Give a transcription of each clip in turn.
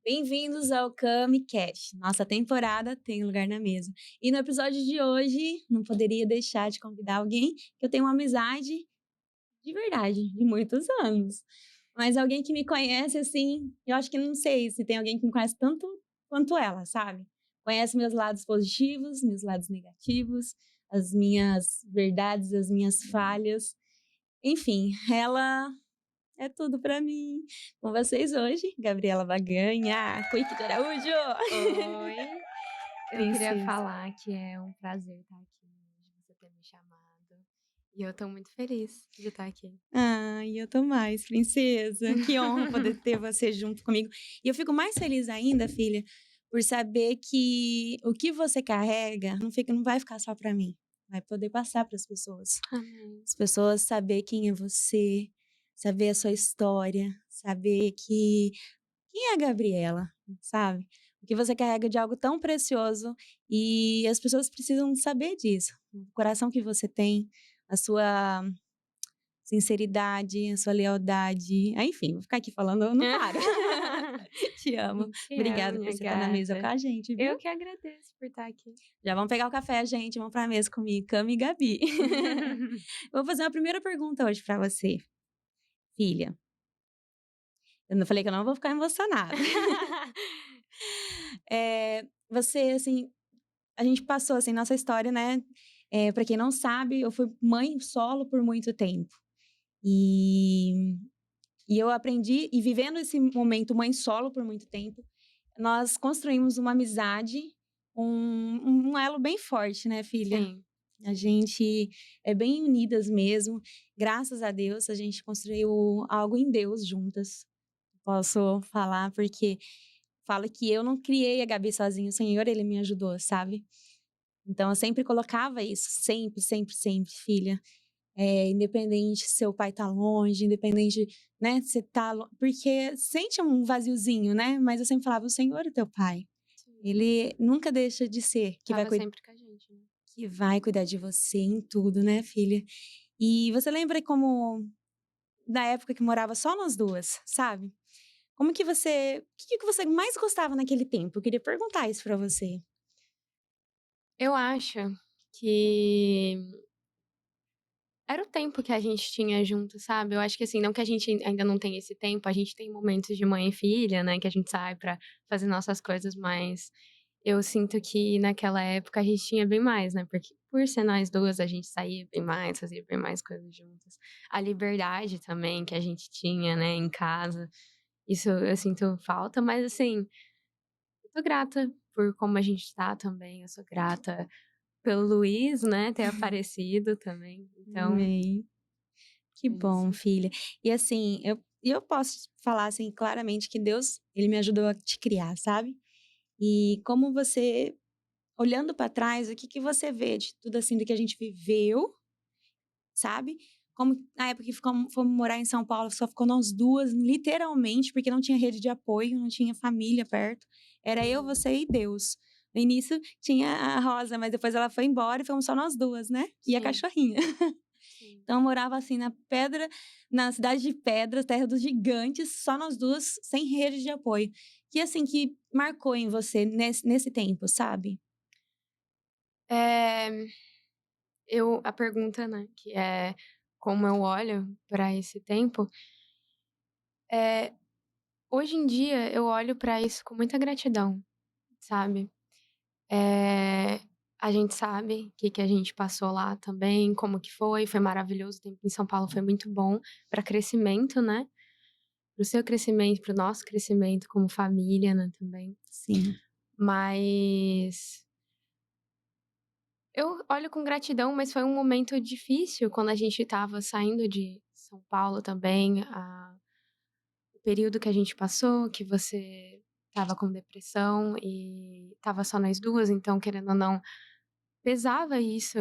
Bem-vindos ao CamiCast. Nossa temporada tem lugar na mesa. E no episódio de hoje, não poderia deixar de convidar alguém que eu tenho uma amizade de verdade, de muitos anos. Mas alguém que me conhece, assim, eu acho que não sei se tem alguém que me conhece tanto quanto ela, sabe? Conhece meus lados positivos, meus lados negativos, as minhas verdades, as minhas falhas. Enfim, ela é tudo pra mim. Com vocês hoje, Gabriela Baganha, Quick de Araújo. Oi, eu queria Princesa. falar que é um prazer estar aqui hoje, você ter me chamado. E eu tô muito feliz de estar aqui. Ai, eu tô mais, princesa. Que honra poder ter você junto comigo. E eu fico mais feliz ainda, filha, por saber que o que você carrega não vai ficar só pra mim. Vai poder passar para as pessoas. Amém. As pessoas saber quem é você, saber a sua história, saber que quem é a Gabriela, sabe? O que você carrega de algo tão precioso e as pessoas precisam saber disso. O coração que você tem, a sua sinceridade, a sua lealdade. Enfim, vou ficar aqui falando, eu não paro. Te amo. Te amo, Obrigada por minha você estar na mesa com gata. a gente, viu? Eu que agradeço por estar aqui. Já vamos pegar o café, gente. Vamos pra mesa comigo, Cami e Gabi. Vou fazer uma primeira pergunta hoje pra você, filha. Eu não falei que eu não vou ficar emocionada. Você, assim, a gente passou, assim, nossa história, né? Para quem não sabe, eu fui mãe solo por muito tempo. E, e eu aprendi, e vivendo esse momento mãe solo por muito tempo, nós construímos uma amizade, um elo bem forte, né, filha? Sim, A sim. gente é bem unidas mesmo. Graças a Deus, a gente construiu algo em Deus juntas. Posso falar porque falo que eu não criei a Gabi sozinha, o Senhor, ele me ajudou, sabe? Então eu sempre colocava isso, sempre, sempre, sempre, filha. Independente se seu pai tá longe, independente, né, se tá porque sente um vaziozinho, né? Mas eu sempre falava, o Senhor é teu pai. Sim. Ele nunca deixa de ser, Tava sempre com a gente, né? que vai cuidar de você em tudo, né, filha? E você lembra como da época que morava só nós duas, sabe? Como que você, o que que você mais gostava naquele tempo? Eu queria perguntar isso pra você. Eu acho que era o tempo que a gente tinha junto, sabe? Eu acho que assim, não que a gente ainda não tenha esse tempo, a gente tem momentos de mãe e filha, né, que a gente sai pra fazer nossas coisas, mas eu sinto que naquela época a gente tinha bem mais, né? Porque por ser nós duas, a gente saía bem mais, fazia bem mais coisas juntas. A liberdade também que a gente tinha, né, em casa, isso eu sinto falta, mas assim, eu tô grata por como a gente tá também, eu sou grata pelo Luiz, né, ter aparecido também, então Amei. Que é bom, isso. filha. E assim, eu posso falar assim claramente que Deus, ele me ajudou a te criar, sabe? E como você, olhando pra trás, o que que você vê de tudo assim do que a gente viveu, sabe? Como na época que fomos morar em São Paulo, só ficou nós duas, literalmente, porque não tinha rede de apoio, não tinha família perto. Era eu, Sim, você e Deus. No início tinha a Rosa, mas depois ela foi embora e fomos só nós duas, né? E a sim, cachorrinha. sim. Então eu morava assim na pedra, na cidade de Pedras, terra dos gigantes, só nós duas, sem rede de apoio. Que assim que marcou em você nesse tempo, sabe? Eh, a pergunta, né, que é como eu olho pra esse tempo, eh, hoje em dia eu olho pra isso com muita gratidão, sabe. Eh, a gente sabe o que que a gente passou lá também, como que foi maravilhoso, o tempo em São Paulo foi muito bom pra crescimento, né, para o seu crescimento, para o nosso crescimento como família, né, também. Sim, Mas eu olho com gratidão, mas foi um momento difícil quando a gente estava saindo de São Paulo também, o período que a gente passou, que você estava com depressão e estava só nós duas, então querendo ou não, pesava isso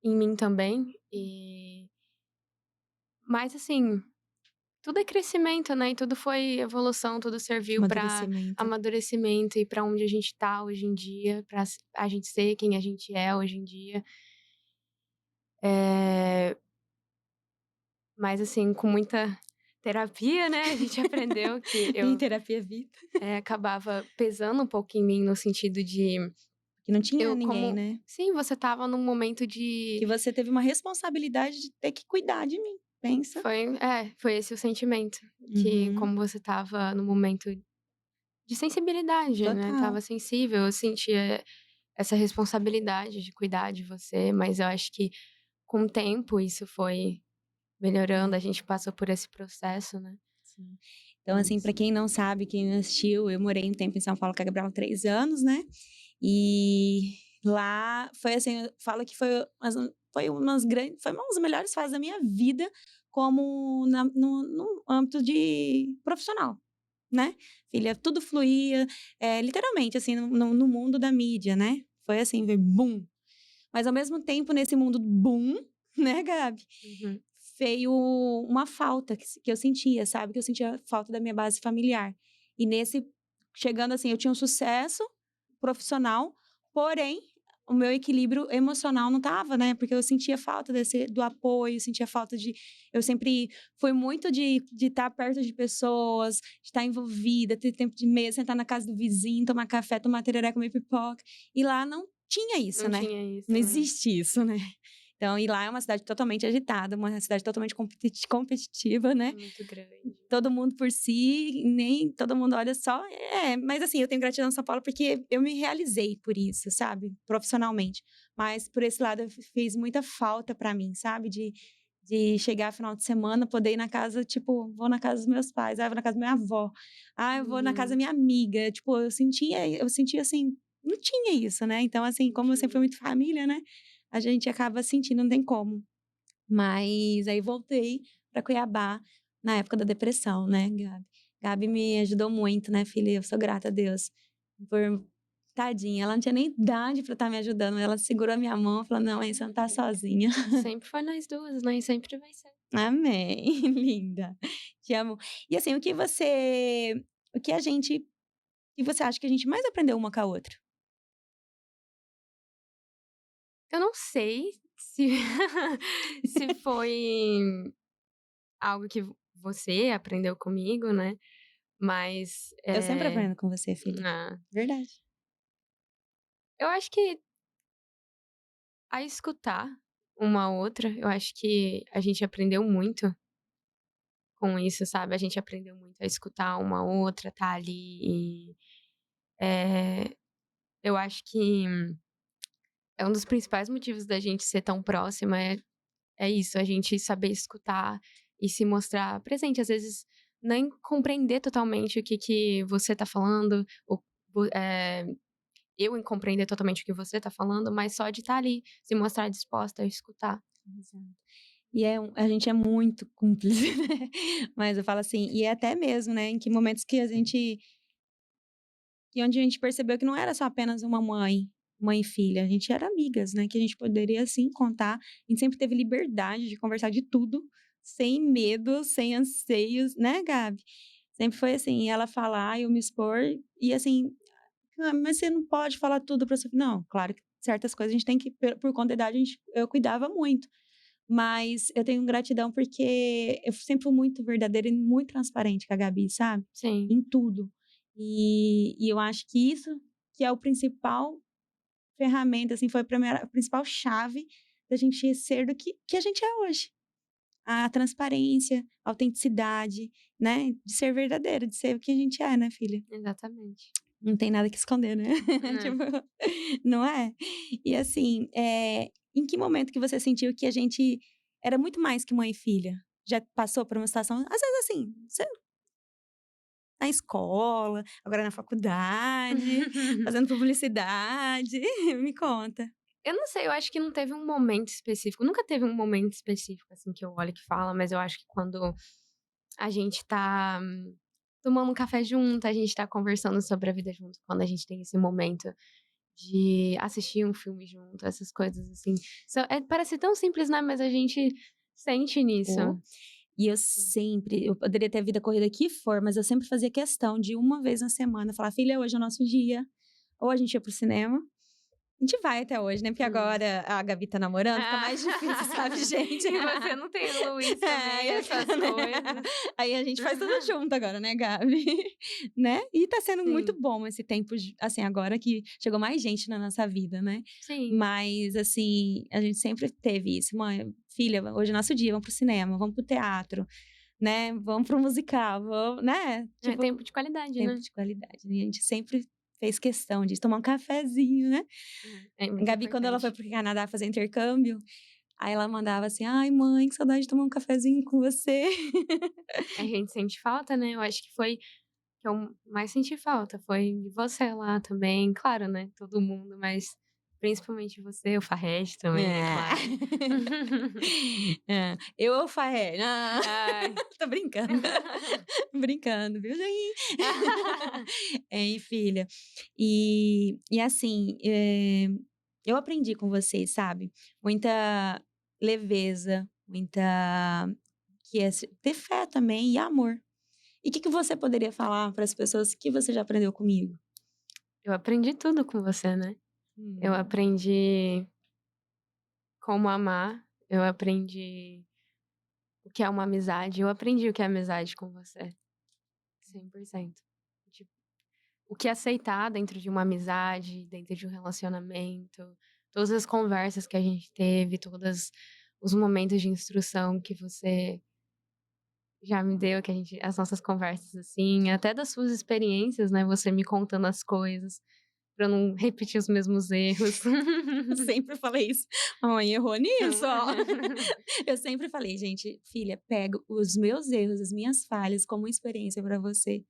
em mim também, mas assim, tudo é crescimento, né, e tudo foi evolução, tudo serviu pra amadurecimento. amadurecimento e pra onde a gente tá hoje em dia, pra a gente ser quem a gente é hoje em dia. Eh, mas assim, com muita terapia, né, a gente aprendeu que Em eu, terapia vida. acabava pesando um pouco em mim no sentido de Que não tinha eu ninguém, como né. sim, você estava num momento de Que você teve uma responsabilidade de ter que cuidar de mim, pensa. foi esse o sentimento, que Uhum, como você estava no momento de sensibilidade, né, total. estava sensível, eu sentia essa responsabilidade de cuidar de você, mas eu acho que com o tempo isso foi melhorando, a É, gente passou por esse processo, né, sim. Então, assim, mas pra quem não sabe, quem não assistiu, eu morei um tempo em São Paulo com a Gabriela, 3 anos, né, e lá foi assim, eu falo que foi uma das melhores fases da minha vida como no âmbito de profissional, né. Filha, tudo fluía, literalmente, assim, no mundo da mídia, né. Foi assim, veio bum. Mas ao mesmo tempo, nesse mundo boom, né, Gabi, uhum, veio uma falta que eu sentia, sabe, que eu sentia falta da minha base familiar. E nesse chegando assim, eu tinha um sucesso profissional, porém, o meu equilíbrio emocional não estava, né, porque eu sentia falta do apoio, sentia falta de eu sempre fui muito de estar perto de pessoas, de estar envolvida, ter tempo de mesa, sentar na casa do vizinho, tomar café, tomar tereré, comer pipoca, e lá não tinha isso, não né, tinha não isso, né. existe isso, né. Então, e lá é uma cidade totalmente agitada, uma cidade totalmente competitiva, né, Muito grande. todo mundo por si, nem todo mundo olha só mas assim, eu tenho gratidão a São Paulo, porque eu me realizei por isso, sabe, profissionalmente. Mas por esse lado fez muita falta pra mim, sabe, de chegar final de semana, poder ir na casa, tipo, vou na casa dos meus pais, vou na casa da minha avó, eu vou na casa da Uhum, minha amiga, tipo, eu sentia assim, não tinha isso, né, então assim, não como eu sempre fui tinha. muito família, né, a gente acaba sentindo, não tem como. Mas aí voltei para Cuiabá na época da depressão, né, Gabi. Gabi me ajudou muito, né, filha, eu sou grata a Deus por tadinha, ela não tinha nem idade para estar me ajudando, ela segurou a minha mão e falou: "Não, mãe, você não tá Uhum. sozinha". Sempre foi nós duas, né, e sempre vai ser. Amém, linda, te amo. E assim, o que a gente o que você acha que a gente mais aprendeu uma com a outra? Eu não sei se se foi algo que você aprendeu comigo, né, mas, Eu sempre aprendo com você, filha, ah, verdade. eu acho que a escutar uma a outra, eu acho que a gente aprendeu muito com isso, sabe, a gente aprendeu muito a escutar uma a outra, tá ali e, eu acho que é um dos principais motivos da gente ser tão próxima é isso, a gente saber escutar e se mostrar presente, às vezes nem compreender totalmente o que você tá falando, eu em compreender totalmente o que você tá falando, mas só de estar ali, se mostrar disposta a escutar. Exato. E a gente é muito cúmplice, né. Mas eu falo assim, e é até mesmo, né, em que momentos que onde a gente percebeu que não era só apenas uma mãe e filha, a gente era amigas, né, que a gente poderia sim contar, a gente sempre teve liberdade de conversar de tudo, sem medo, sem anseios, né, Gabi? Sempre foi assim, ela falar, eu me expor, e assim: "Ah, mas você não pode falar tudo pra sua filha", não, claro que certas coisas a gente tem que por conta da idade eu cuidava muito. Mas eu tenho gratidão, porque eu sempre fui muito verdadeira e muito transparente com a Gabi, sabe, Sim, em tudo. E eu acho que isso que é o principal ferramenta, assim, foi a principal chave da gente ser do que a gente é hoje. A transparência, a autenticidade, né, de ser verdadeira, de ser o que a gente é, né, filha. exatamente. Não tem nada que esconder, né. Né. Tipo, não é? E assim, em que momento que você sentiu que a gente era muito mais que mãe e filha? Já passou por uma situação às vezes assim, você na escola, agora na faculdade, fazendo publicidade, me conta. Eu não sei, eu acho que não teve um momento específico, nunca teve um momento específico, assim, que eu olho que fala, mas eu acho que quando a gente tá tomando um café junto, a gente tá conversando sobre a vida junto, quando a gente tem esse momento de assistir um filme junto, essas coisas assim, parece tão simples, né, mas a gente sente nisso. Oh, e eu poderia ter a vida corrida que for, mas eu sempre fazia questão de uma vez na semana falar: "Filha, hoje é o nosso dia", ou a gente ia para o cinema, A gente vai até hoje, né, porque Hum. agora a Gabi tá namorando, fica Ah. mais difícil, sabe, gente. E você não tem o Luiz também, É, essas né. coisas. Aí a gente faz tudo junto agora, né, Gabi, né. E tá sendo muito Sim, bom esse tempo assim, agora que chegou mais gente na nossa vida, né. sim. Mas, assim, a gente sempre teve isso: "Mãe, filha, hoje é nosso dia, vamos para o cinema, vamos para o teatro, né, vamos para o musical, vamos", né, É tipo, tempo de qualidade, tempo né. de qualidade. E a gente sempre fez questão de tomar um cafezinho, né. É A muito Gabi, quando ela foi importante. para o Canadá fazer intercâmbio, aí ela mandava assim: "Ai, mãe, que saudade de tomar um cafezinho com você". A gente sente falta, né, eu acho que foi que eu mais senti falta, foi de você lá também, claro, né, todo mundo, mas principalmente você, o Farrege também, é É. claro. É. Eu ou Farré? Ah, Ai. tô brincando. Brincando, viu, Jair? Hein, filha. E assim, eu aprendi com vocês, sabe, muita leveza, muita que é ter fé também e amor. E o que que você poderia falar para as pessoas que você já aprendeu comigo? Eu aprendi tudo com você, né. Eu Hum. aprendi como amar, eu aprendi o que é uma amizade, eu aprendi o que é amizade com você, 100%. Tipo, o que aceitar dentro de uma amizade, dentro de um relacionamento, todas as conversas que a gente teve, todos os momentos de instrução que você já me deu, que a gente as nossas conversas, assim, até das suas experiências, né, você me contando as coisas, pra eu não repetir os mesmos erros. Eu sempre falei isso. Mamãe errou nisso, ó. Eu sempre falei: "Gente, filha, pega os meus erros, as minhas falhas como experiência pra você,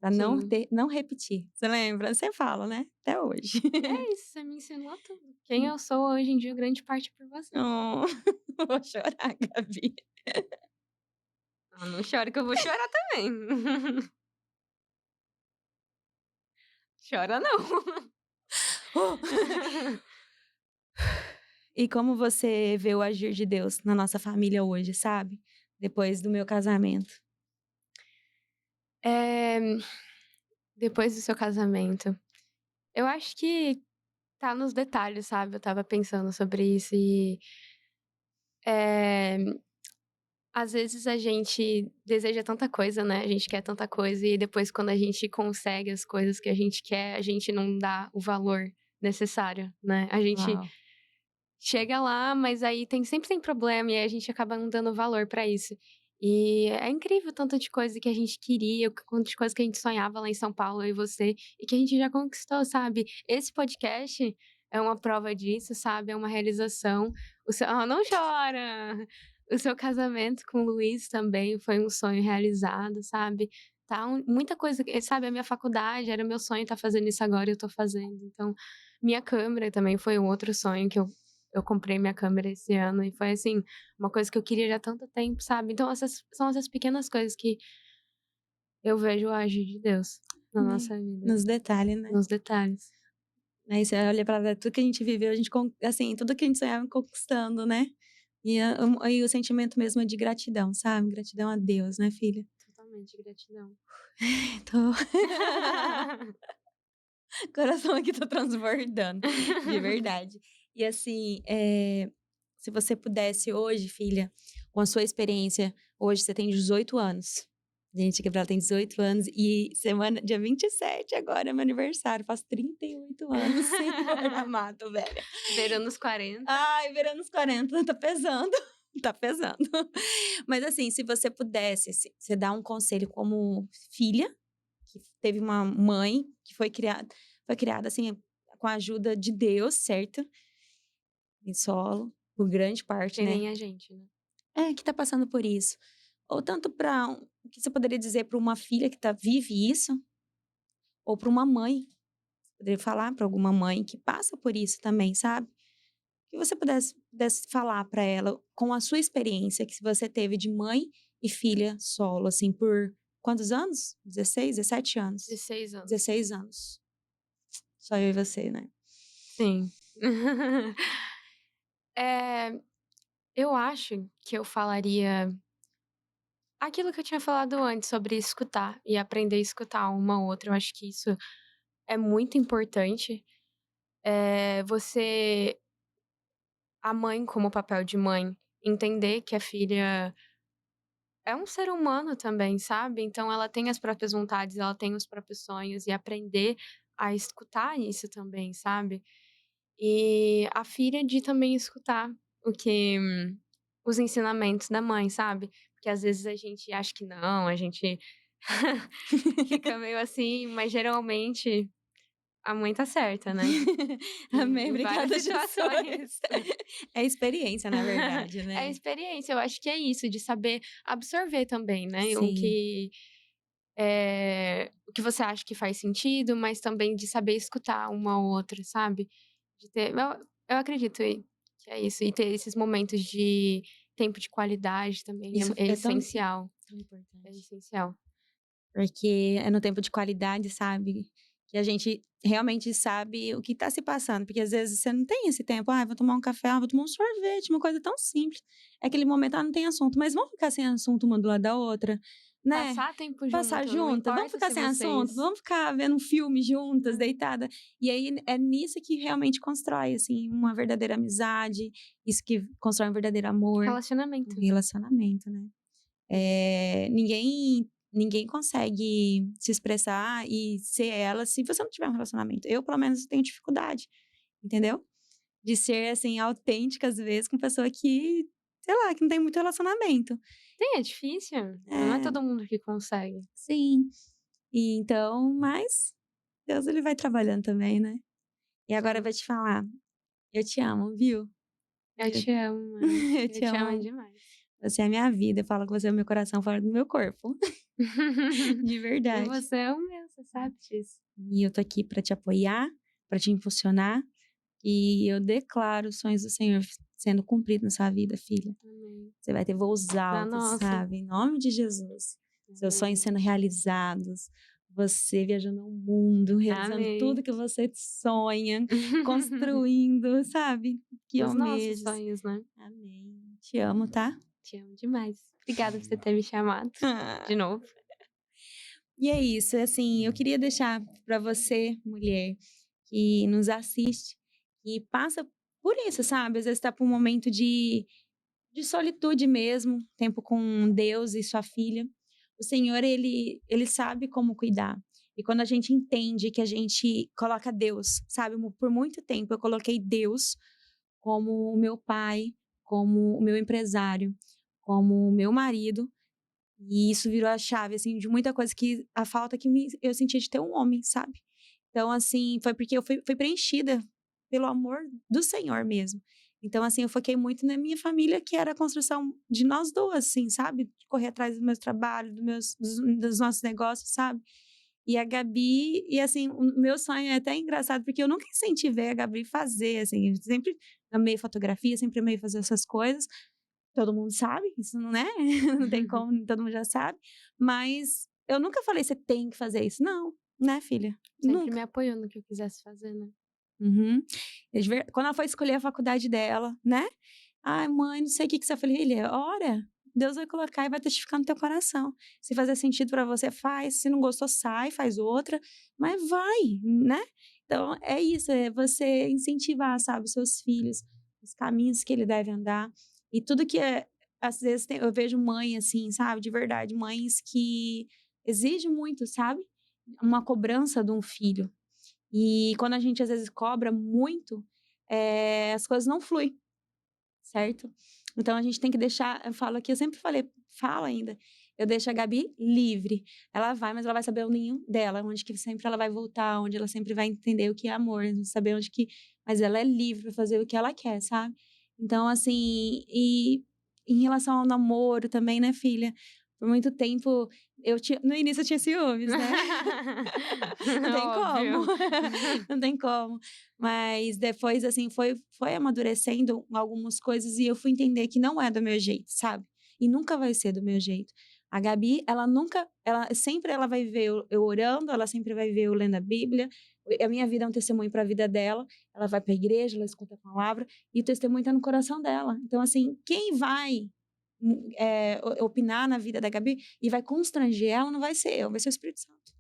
pra Sim. não repetir". Você lembra? Você fala, né, até hoje. É isso, você me ensinou tudo. Quem eu sou hoje em dia, grande parte por você. Oh, vou chorar, Gabi. Ah, não chora que eu vou chorar também. Chora não. E como você vê o agir de Deus na nossa família hoje, sabe, depois do meu casamento? Eh, depois do seu casamento, eu acho que tá nos detalhes, sabe, eu estava pensando sobre isso e, eh, às vezes a gente deseja tanta coisa, né, a gente quer tanta coisa e depois quando a gente consegue as coisas que a gente quer, a gente não dá o valor necessário, né. A gente Uau. chega lá, mas aí sempre tem problema e aí a gente acaba não dando valor pra isso. E é incrível o tanto de coisa que a gente queria, o quanto de coisa que a gente sonhava lá em São Paulo, eu e você, e que a gente já conquistou, sabe. Esse podcast é uma prova disso, sabe, é uma realização. O seu não chora! O seu casamento com o Luiz também foi um sonho realizado, sabe. Tá muita coisa sabe, a minha faculdade era meu sonho estar fazendo isso agora e eu tô fazendo. Então, minha câmera também foi um outro sonho que eu comprei minha câmera esse ano e foi, assim, uma coisa que eu queria já há tanto tempo, sabe. Então essas são essas pequenas coisas que eu vejo o agir de Deus na Né, nossa vida, nos detalhes, né. nos detalhes. Aí você olha pra tudo que a gente viveu, a gente assim, tudo que a gente sonhava conquistando, né. E o sentimento mesmo é de gratidão, sabe, gratidão a Deus, né, filha. Totalmente, gratidão. Tô o coração aqui tá transbordando, de verdade. E assim, se você pudesse hoje, filha, com a sua experiência, hoje você tem 18 anos. Gente, a Gabriela tem 18 anos e dia 27 agora é meu aniversário, faço 38 anos, Senhor amado, velho. Beirando os 40. Ai, beirando os 40, tá pesando, tá pesando. Mas assim, se você pudesse, você dar um conselho como filha, que teve uma mãe que foi criada, assim, com a ajuda de Deus, certo? Em solo, por grande parte, Que né. nem a gente, né. É, que tá passando por isso. Ou tanto para o que você poderia dizer para uma filha que vive isso, ou para uma mãe, poderia falar para alguma mãe que passa por isso também, sabe? Que você pudesse falar para ela com a sua experiência que você teve de mãe e filha solo, assim, por quantos anos? 16, 17 anos. 16 anos. 16 anos. Só eu e você, né. Sim. Eh, eu acho que eu falaria aquilo que eu tinha falado antes sobre escutar e aprender a escutar uma outra, eu acho que isso é muito importante. Você a mãe como papel de mãe, entender que a filha é um ser humano também, sabe, então ela tem as próprias vontades, ela tem os próprios sonhos e aprender a escutar isso também, sabe. E a filha de também escutar o que os ensinamentos da mãe, sabe. Porque às vezes a gente acha que não, a gente fica meio assim, mas geralmente a mãe tá certa, né, Amém, em várias obrigada, Jesus. situações. É experiência, na verdade, É né. experiência, eu acho que é isso, de saber absorver também, né, Sim. o que você acha que faz sentido, mas também de saber escutar uma ou outra, sabe. De ter eu acredito que é isso, e ter esses momentos de tempo de qualidade também Isso é é tão essencial, tão é importante. essencial. Porque é no tempo de qualidade, sabe, que a gente realmente sabe o que tá se passando, porque às vezes você não tem esse tempo: "Ai, vou tomar um café, vou tomar um sorvete", uma coisa tão simples. É aquele momento: "Ah, não tem assunto", mas vamos ficar sem assunto uma do lado da outra, né. Passar tempo Passar junto, não junta, vamos importa ficar se sem assunto, vocês vamos ficar vendo um filme juntas, hum, deitada. E aí é nisso que realmente constrói, assim, uma verdadeira amizade, isso que constrói um verdadeiro amor, um relacionamento. relacionamento, né. Ninguém consegue se expressar e ser ela se você não tiver um relacionamento. Eu, pelo menos, tenho dificuldade, entendeu? De ser, assim, autêntica, às vezes, com pessoa que, sei lá, que não tem muito relacionamento. Sim, é difícil, não é É, todo mundo que consegue. sim. E então, mas Deus, ele vai trabalhando também, né? E agora eu Sim. vou te falar, eu te amo, viu? Eu Eu, te amo, mãe. eu Eu te te amo amo. demais. Você é a minha vida. Eu falo que você é o meu coração fora do meu corpo. De E verdade. você é o meu, você sabe disso. E eu tô aqui para te apoiar, para te impulsionar, e eu declaro os sonhos do Senhor sendo cumpridos na sua vida, filha. Amém. Você vai ter voos Na altos, nossa. sabe, em nome de Jesus. Seus sonhos Amém. sendo realizados, você viajando ao mundo, realizando tudo Amém. que você sonha, construindo, sabe, que Os nossos almejas. sonhos, né. Amém. Te amo, tá? Te amo demais. Obrigada por você ter me chamado de novo. E é isso, assim, eu queria deixar para você, mulher, que nos assiste e passa por isso, sabe, às vezes está por um momento de solitude mesmo, tempo com Deus e sua filha. O Senhor, ele sabe como cuidar. E quando a gente entende que a gente coloca Deus, sabe, por muito tempo eu coloquei Deus como o meu pai, como o meu empresário, como o meu marido, e isso virou a chave, assim, de muita coisa que a falta que eu sentia de ter um homem, sabe. Então, assim, foi porque eu fui preenchida pelo amor do Senhor mesmo. Então, assim, eu foquei muito na minha família, que era a construção de nós 2, assim, sabe, de correr atrás do meu trabalho, dos nossos negócios, sabe. E a Gabi e assim, o meu sonho é até engraçado, porque eu nunca incentivei a Gabi fazer, assim, eu sempre amei fotografia, sempre amei fazer essas coisas. Todo mundo sabe, isso não, né, não tem como, todo mundo já sabe, mas eu nunca falei: "Você tem que fazer isso", não, né, filha, Sempre nunca. me apoiou no que eu quisesse fazer, né. Uhum. Quando ela foi escolher a faculdade dela, né, "Ai mãe, não sei o que que você", eu falei: "Filha, ora, Deus vai colocar e vai testificar no teu coração. Se fazer sentido pra você, faz, se não gostou, sai, faz outra, mas vai", né. Então é isso, é você incentivar, sabe, os seus filhos, os caminhos que ele deve andar, e tudo que às vezes eu vejo mãe, assim, sabe, de verdade, mães que exigem muito, sabe, uma cobrança de um filho. E quando a gente às vezes cobra muito, as coisas não fluem, certo? Então a gente tem que deixar, eu falo aqui, eu sempre falei, falo ainda, eu deixo a Gabi livre. Ela vai, mas ela vai saber o ninho dela, onde que sempre ela vai voltar, onde ela sempre vai entender o que é amor, saber onde que, mas ela é livre para fazer o que ela quer, sabe? Então assim, e em relação ao namoro também, né, filha? Por muito tempo no início eu tinha ciúmes, né? Não tem como, Óbvio. não tem como. Mas depois, assim, foi amadurecendo algumas coisas e eu fui entender que não é do meu jeito, sabe. E nunca vai ser do meu jeito. A Gabi, ela sempre ela vai ver eu orando, ela sempre vai ver eu lendo a Bíblia, a minha vida é um testemunho para a vida dela, ela vai para a igreja, ela escuta a palavra, e o testemunho está no coração dela. Então, assim, quem vai, opinar na vida da Gabi e vai constranger ela não vai ser eu, vai ser o Espírito Santo.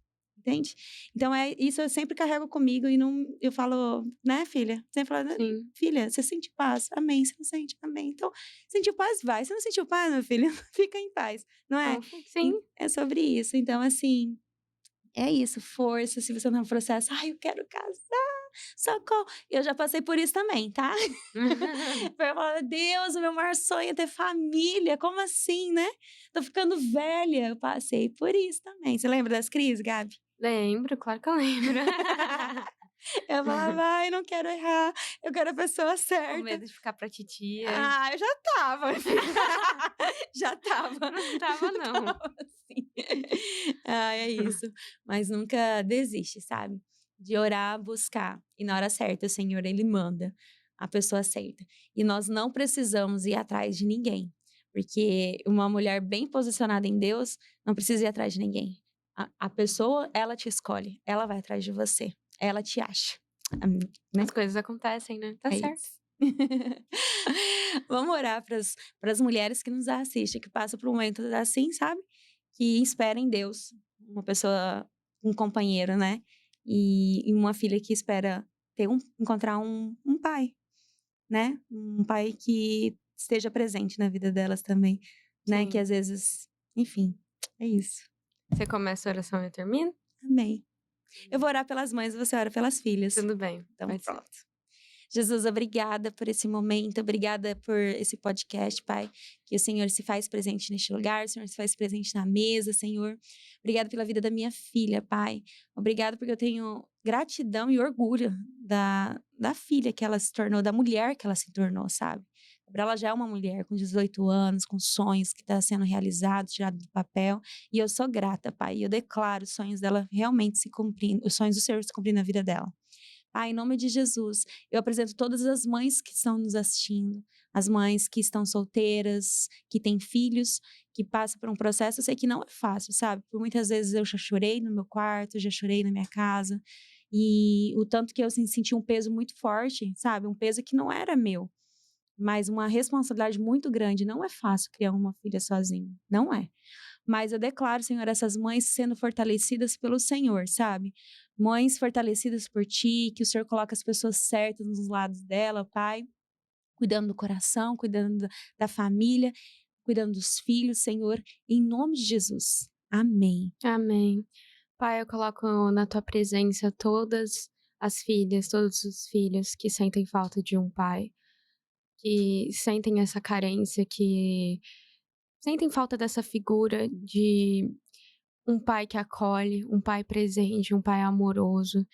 entende? Então isso eu sempre carrego comigo e não eu falo, né, filha? Sempre falo, né, Sim. filha, você sente paz? Amém. Você não sente? Amém. Então, sentiu paz, vai. Você não sentiu paz, meu filho? Fica em paz, não é? Não, sim. É sobre isso. Então, assim, é isso, força. Se você tá no processo, ai, eu quero casar, socorro. Eu já passei por isso também, tá? Eu falava, Deus, o meu maior sonho é ter família. Como assim, né? Tô ficando velha. Eu passei por isso também. Você lembra das crises, Gabi? Lembro, claro que eu lembro. Eu falava, ai, não quero errar. Eu quero a pessoa Com certa. medo de ficar pra titia. Ah, eu já estava, minha filha. Já estava. Não tava não. Assim. Ai, é isso. Mas nunca desiste, sabe? De orar, buscar. E na hora certa, o Senhor, Ele manda a pessoa certa. E nós não precisamos ir atrás de ninguém. Porque uma mulher bem posicionada em Deus não precisa ir atrás de ninguém. A pessoa, ela te escolhe. Ela vai atrás de você. Ela te acha. Né? As coisas acontecem, né? Tá É certo. isso. Vamos orar para as mulheres que nos assistem, que passam por momentos assim, sabe? Que esperam em Deus, uma pessoa, um companheiro, né? E uma filha que espera encontrar um pai, né? Um pai que esteja presente na vida delas também, né? Que Sim. às vezes, enfim, é isso. Você começa a oração e eu termino? Amém. Eu vou orar pelas mães e você ora pelas filhas. Tudo bem, Então, pode ser. pronto. Jesus, obrigada por esse momento, obrigada por esse podcast, Pai. Que o Senhor se faz presente neste lugar, o Senhor se faz presente na mesa, Senhor. Obrigada pela vida da minha filha, Pai. Obrigada porque eu tenho gratidão e orgulho da filha que ela se tornou, da mulher que ela se tornou, sabe? A Gabriela já é uma mulher com 18 anos, com sonhos que estão sendo realizados, tirados do papel. E eu sou grata, Pai. E eu declaro os sonhos dela realmente se cumprindo, os sonhos do Senhor se cumprindo na vida dela. Pai, em nome de Jesus, eu apresento todas as mães que estão nos assistindo, as mães que estão solteiras, que têm filhos, que passam por um processo. Eu sei que não é fácil, sabe? Por muitas vezes eu já chorei no meu quarto, já chorei na minha casa, e o tanto que eu senti um peso muito forte, sabe? Um peso que não era meu, mas uma responsabilidade muito grande. Não é fácil criar uma filha sozinho, não é. Mas eu declaro, Senhor, essas mães sendo fortalecidas pelo Senhor, sabe? Mães fortalecidas por Ti, que o Senhor coloca as pessoas certas nos lados dela, Pai. Cuidando do coração, cuidando da família, cuidando dos filhos, Senhor. Em nome de Jesus. Amém. Amém. Pai, eu coloco na tua presença todas as filhas, todos os filhos que sentem falta de um pai, que sentem essa carência, que sentem falta dessa figura de um pai que acolhe, um pai presente, um pai amoroso,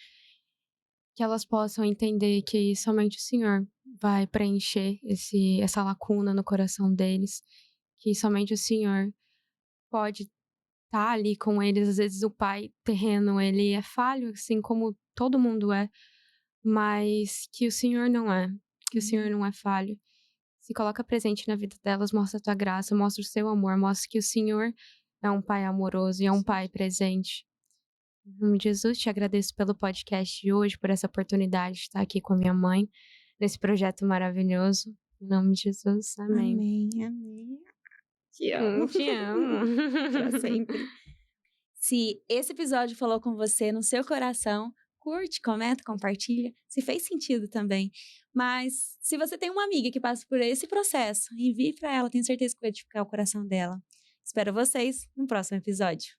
que elas possam entender que somente o Senhor vai preencher essa lacuna no coração deles, que somente o Senhor pode estar ali com eles. Às vezes o pai terreno, ele é falho, assim como todo mundo é, mas que o Senhor não é, que o Senhor não é falho. Se coloca presente na vida delas, mostra a tua graça, mostra o seu amor, mostra que o Senhor é um pai amoroso e é um pai presente. Em nome de Jesus, te agradeço pelo podcast de hoje, por essa oportunidade de estar aqui com a minha mãe, nesse projeto maravilhoso. Em nome de Jesus, amém. Amém, amém. Te amo. Te amo. Pra sempre. Se esse episódio falou com você no seu coração, curte, comenta, compartilha, se fez sentido também. Mas se você tem uma amiga que passa por esse processo, envie para ela, tenho certeza que vai edificar o coração dela. Espero vocês no próximo episódio.